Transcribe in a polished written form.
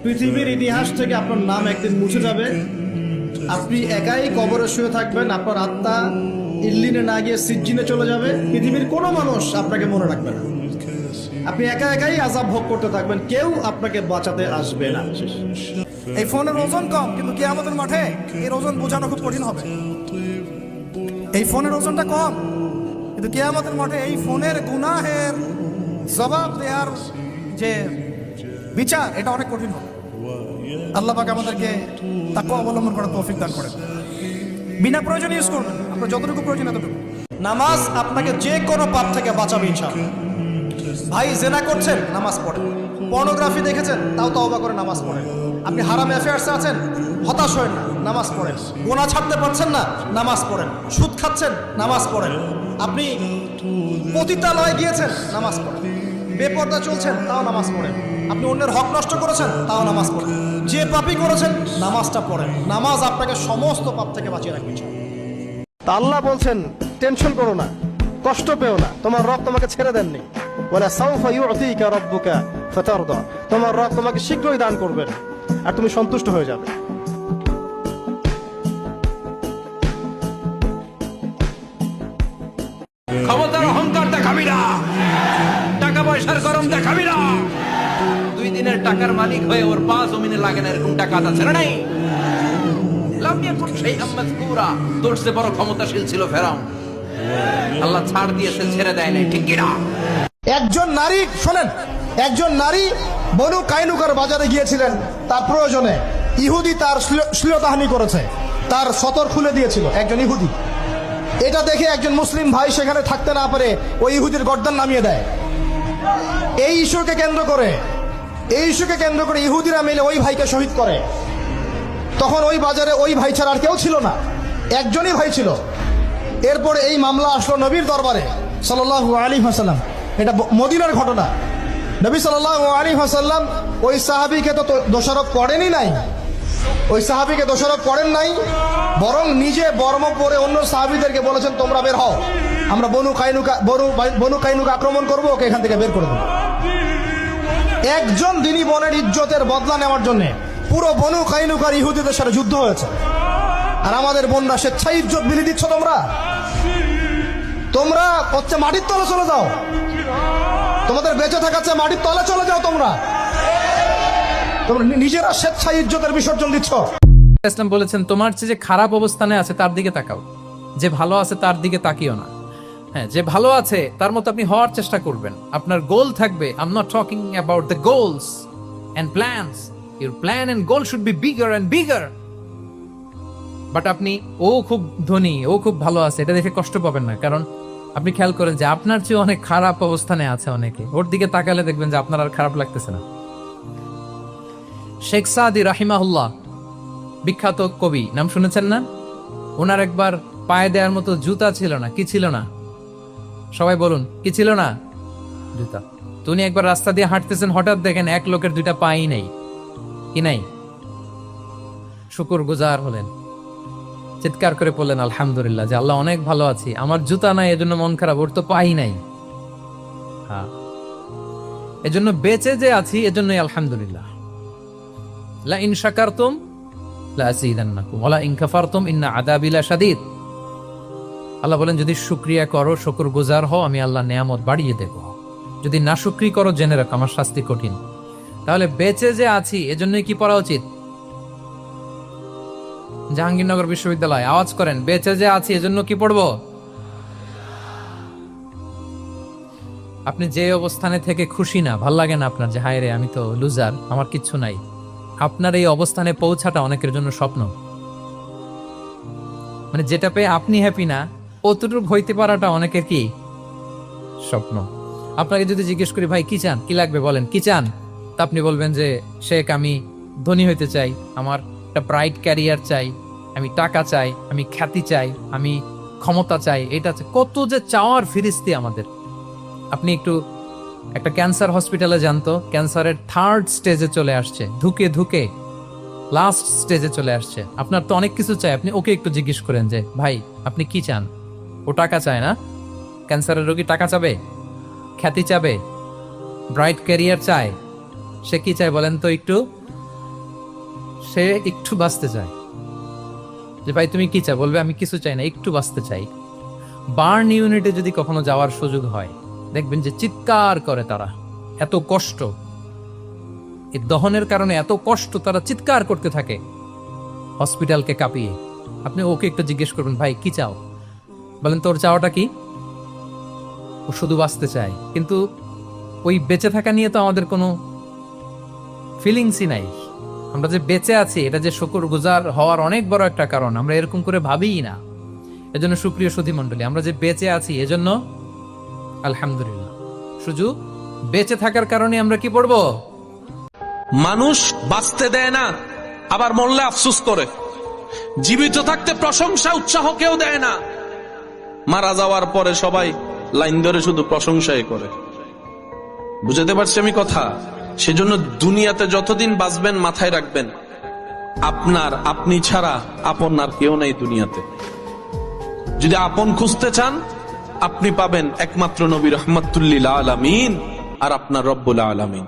পৃথিবীর ইতিহাস থেকে আপনার নাম একদিন মুছে যাবে। আপনি একাই কবরে শুয়ে থাকবেন, আপনার আত্মা ইল্লিনে না গিয়ে সিজ্জিনে চলে যাবে। পৃথিবীর কোনো মানুষ আপনাকে মনে রাখবে না, আপনি একা একাই আযাব ভোগ করতে থাকবেন, কেউ আপনাকে বাঁচাতে আসবে না। এই ফোনের ওজন কম, কিন্তু কিয়ামতের মাঠে এর ওজন বোঝানো খুব কঠিন হবে। এই ফোনের ওজনটা কম, কিন্তু কিয়ামতের মাঠে এই ফোনের গুনাহের জবাব দেওয়ার যে বিচার, এটা অনেক কঠিন হবে। আল্লাহ পাক আমাদেরকে তাকওয়া অবলম্বন করার তৌফিক দান করেন। বিনা প্রয়োজনে ইউজ করবেন, আপনার যতটুকু প্রয়োজন এতটুকু। নামাজ আপনাকে যে কোনো পাপ থেকে বাঁচাবে ইনশাআল্লাহ। ভাই জেনা করছেন, নামাজ পড়েন। পর্নোগ্রাফি দেখেছেন, তাও তওবা করে নামাজ পড়েন। আপনি হারাম অ্যাফেয়ার্সে আছেন, হতাশ হয়েন না, নামাজ পড়েন। গোনা ছাড়তে পারছেন না, নামাজ পড়েন। সুদ খাচ্ছেন, নামাজ পড়েন। আপনি পতিতালয়ে গিয়েছেন, নামাজ পড়েন। বেপরদা চলছেন, তাও নামাজ পড়েন। আপনি অন্যের হক নষ্ট করেছেন, তাও নামাজ পড়েন। যে পাপই করেছেন, নামাজটা পড়েন। নামাজ আপনাকে সমস্ত পাপ থেকে বাঁচিয়ে রাখবে। তা আল্লাহ বলছেন, টেনশন করো না, কষ্ট পেও না, তোমার রব তোমাকে ছেড়ে দেননি। ওয়ালা সাউফা ইউতিকা রাব্বুকা ফাতারদা, তোমার রব তোমাকে শীঘ্রই দান করবেন আর তুমি সন্তুষ্ট হয়ে যাবে। ক্ষমতার অহংকার দেখাবি না, টাকা পয়সার গরম দেখাবি না। 2 দিনের টাকার মালিক হয়ে ওর পা জমিনে লাগে না, এরকম টাকা আছে না নাই? তোর চেয়ে বড় ক্ষমতাশীল ছিল ফেরাউন, আল্লাহ ছাড় দিয়েছে, ছেড়ে দেয় নাই, ঠিক কিনা? একজন নারী, শোনেন, একজন নারী বনু কাইনুকার বাজারে গিয়েছিলেন তার প্রয়োজনে। ইহুদি তার শ্লীলতাহানি করেছে, তার সতর খুলে দিয়েছিল একজন ইহুদি। এটা দেখে একজন মুসলিম ভাই সেখানে থাকতে না পারে ওই ইহুদির গর্দান নামিয়ে দেয়। এই ইস্যুকে কেন্দ্র করে ইহুদিরা মিলে ওই ভাইকে শহীদ করে। তখন ওই বাজারে ওই ভাই ছাড়া আর কেউ ছিল না, একজনই ভাই ছিল। এরপরে এই মামলা আসলো নবীর দরবারে সাল্লাল্লাহু আলাইহি ওয়াসাল্লাম। এটা মদিনার ঘটনা। নবী সাল্লাল্লাহু আলাইহি ওয়াসাল্লাম ওই সাহাবীকে তো দোষারোপ করেনই নাই, বরং নিজে বর্ম পরে অন্য সাহাবীদেরকে বলেছেন, তোমরা বের হও, আমরা বনু কাইনুকা আক্রমণ করবো, ওকে এখান থেকে বের করে দেবো। একজন দিনী বোনের ইজ্জতের বদলা নেওয়ার জন্য পুরো বনু কাইনুকার ইহুদিদের সাথে যুদ্ধ হয়েছে। আর আমাদের বোনরা স্বেচ্ছায় ইজ্জত বিলিয়ে দিচ্ছ। তোমরা হচ্ছে মাটির তলে চলে যাও, তোমাদের বেঁচে থাকার চেয়ে মাটির তলে চলে যাও। তোমরা নিজেরা স্বেচ্ছায় ইজ্জতের বিসর্জন দিচ্ছ। ইসলাম বলেছেন, তোমার চেয়ে যে খারাপ অবস্থানে আছে তার দিকে তাকাও, যে ভালো আছে তার দিকে তাকিও না। হ্যাঁ, যে ভালো আছে তার মতো আপনি হওয়ার চেষ্টা করবেন। আপনার গোল থাকবে। I am not talking about the goals and plans, your plan and goal should be bigger and bigger. But আপনি ও খুব ধনী, ও খুব ভালো আছে, এটা দেখে কষ্ট পাবেন না। কারণ আপনি খেয়াল করেন যে আপনার চেয়ে অনেক খারাপ অবস্থানে আছে অনেকে, ওর দিকে তাকালে দেখবেন যে আপনার আর খারাপ লাগতেছে না। শেখ সাদি রাহিমাহুল্লাহ, বিখ্যাত কবি, নাম শুনেছেন না? ওনার একবার পায়ে দেওয়ার মতো জুতা ছিল না। কি ছিল না? সবাই বলুন, কি ছিল না? জুতা। তো উনি একবার রাস্তা দিয়ে হাঁটতেছেন, হঠাৎ দেখেন এক লোকের 2টা পাই নেই। কি নাই? শুকরগুজার হলেন, চিৎকার করে বললেন আলহামদুলিল্লাহ, যে আল্লাহ অনেক ভালো আছি, আমার জুতা নাই এজন্য মন খারাপ, ওর তো পাই নাই। হ্যাঁ, এজন্য বেঁচে যে আছি এজন্যই আলহামদুলিল্লাহ। লা ইন শাকারতুম লা আযীদান্নাকুম ওয়া লা ইন কাফারতুম ইন্না আযাবি লাশাদীদ। আল্লাহ বলেন, যদি শুকরিয়া করো, শুকরগুজার হও, আমি আল্লাহ নিয়ামত বাড়িয়ে দেব। যদি নাশুকরি করো, জেনে রাখো আমার শাস্তি কঠিন। তাহলে বেঁচে যে আছি এজন্যই কি পড়া উচিত? জাহাঙ্গীরনগর বিশ্ববিদ্যালয় আওয়াজ করেন, বেঁচে যে আছি এজন্য কি পড়বো? আপনি যে অবস্থানে থেকে খুশি না, ভাল লাগে না আপনার, যে হায় রে আমি তো লুজার, আমার কিচ্ছু নাই, আপনার এই অবস্থানে পৌঁছাটা অনেকের জন্য স্বপ্ন। মানে যেটা পেয়ে আপনি হ্যাপি না, অতটুকু হইতে পারাটা অনেকের কি স্বপ্ন। আপনাকে যদি জিজ্ঞেস করি, ভাই কি চান, কি লাগবে বলেন, কি চান? তা আপনি বলবেন যে শেখ, আমি ধনী হইতে চাই, আমার একটা ব্রাইট ক্যারিয়ার চাই, আমি টাকা চাই, আমি খ্যাতি চাই, আমি ক্ষমতা চাই। এটা কত যে চাওয়ার ফিরিস্তি আমাদের। আপনি একটু একটা ক্যান্সার হসপিটালে জানতো, ক্যান্সারের 3rd স্টেজে চলে আসছে, ধুকে লাস্ট স্টেজে চলে আসছে। আপনার তো অনেক কিছু চাই, আপনি ওকে একটু জিজ্ঞেস করেন যে ভাই আপনি কি চান? ও টাকা চায় না? ক্যান্সারের রোগী টাকা চাবে, খ্যাতি চাবে, ব্রাইট ক্যারিয়ার চায়। সে কি চায় বলেন তো একটু? সে একটু বাঁচতে চায়, যে ভাই তুমি কি চাও, বলবে আমি কিছু চাই না, একটু বাঁচতে চাই। বার্ন ইউনিটে যদি কখনো যাওয়ার সুযোগ হয়, দেখবেন যে চিৎকার করে তারা, এত কষ্ট, এই দহনের কারণে এত কষ্ট, তারা চিৎকার করতে থাকে হসপিটালকে কাঁপিয়ে। আপনি ওকে একটু জিজ্ঞেস করবেন, ভাই কি চাও, বলেন তোর চাওয়াটা কি? ও শুধু বাঁচতে চায়, কিন্তু ওই বেঁচে থাকা নিয়ে তো আমাদের কোনো ফিলিংসই নাই। আমরা যে বেঁচে আছি এটা যে শুকরগুজার হওয়ার অনেক বড় একটা কারণ, আমরা এরকম করে ভাবিই না। এজন্য সুপ্রিয় সুধী মণ্ডলী, আমরা যে বেঁচে আছি এজন্য আলহামদুলিল্লাহ। শুধু বেঁচে থাকার কারণে আমরা কি পড়বো? মানুষ বাঁচতে দেয় না, আবার মরলে আফসোস করে। জীবিত থাকতে প্রশংসা উৎসাহ কেউ দেয় না, মারা যাওয়ার পরে সবাই লাইন ধরে শুধু প্রশংসাই করে। বুঝতে পারছি আমি কথা? সেজন্য দুনিয়াতে যতদিন বাঁচবেন মাথায় রাখবেন, আপনি ছাড়া আপন আর কেউ নেই দুনিয়াতে। যদি আপন খুঁজতে চান, আপনি পাবেন একমাত্র নবী রহমাতুল্লিল আলামিন আর আপনার রব্বুল আলামিন।